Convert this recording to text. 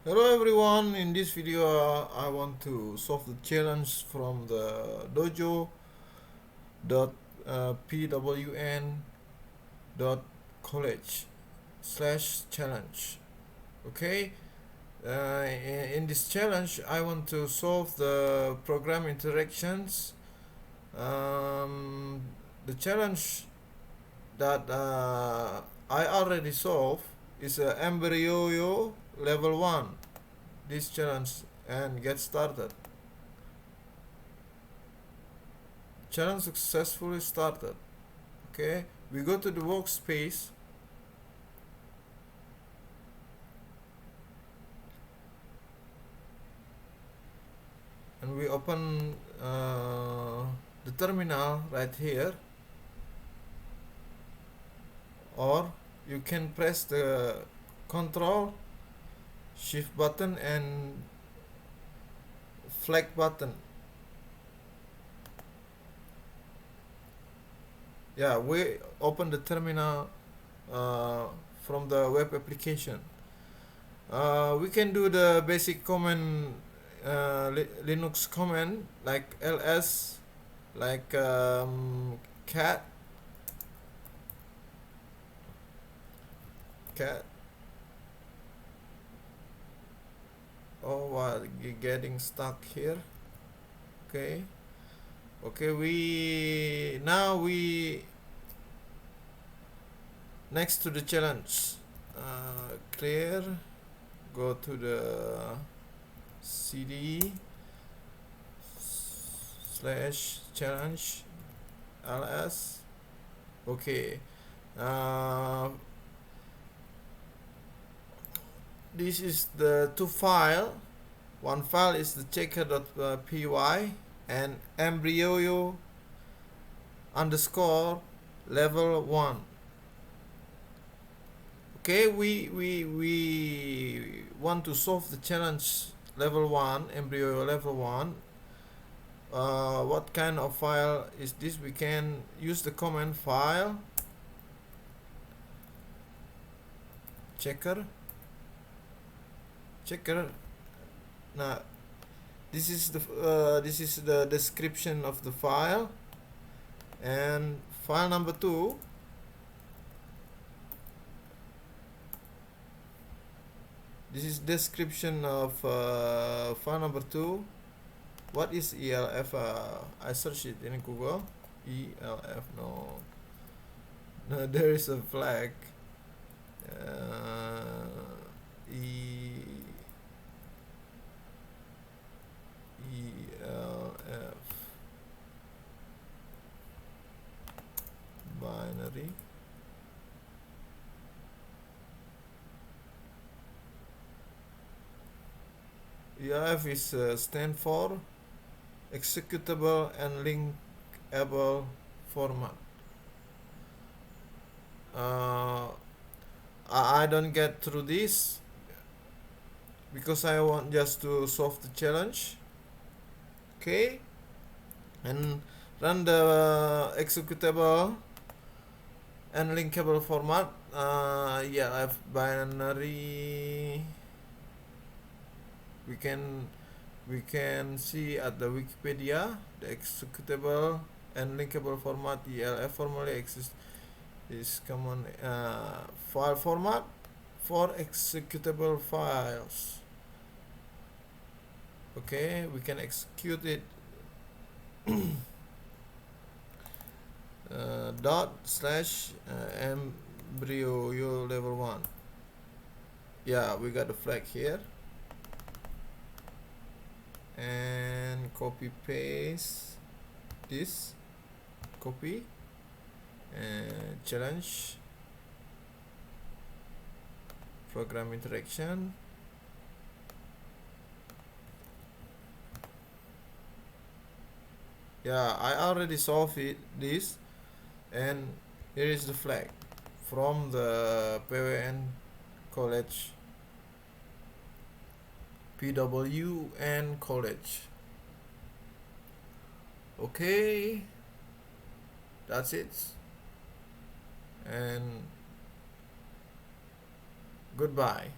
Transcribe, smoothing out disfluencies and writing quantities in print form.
Hello everyone, in this video I want to solve the challenge from the dojo.pwn.college/challenge. Okay, in this challenge I want to solve the program interactions. The challenge that I already solved is embryoio level 1. This challenge and get started. Challenge successfully started. Okay, we go to the workspace. And we open the terminal right here, or you can press the Control Shift button and flag button. Yeah, we open the terminal from the web application. We can do the basic command, Linux command like ls, like cat oh wow, getting stuck here. Okay, we next to the challenge, clear, go to the cd /challenge ls. Okay, this is the two file. One file is the checker.py and embryoio underscore level 1. Okay, we want to solve the challenge level 1, embryoio level 1. What kind of file is this? We can use the command file checker. Now this is the description of the file, and file number 2. This is description of file number 2. What is ELF? I searched it in Google. ELF, no, there is a flag. ELF binary. ELF is stand for executable and linkable format. I don't get through this because I want just to solve the challenge. Okay, and run the executable and linkable format. ELF binary. We can see at the Wikipedia the executable and linkable format ELF formally exists is common file format for executable files. Okay, we can execute it embryoio level 1. Yeah, we got the flag here, and copy paste this, copy and challenge program interaction. Yeah, I already solved this, and here is the flag from the pwn.college, pwn.college. Okay, that's it, and goodbye.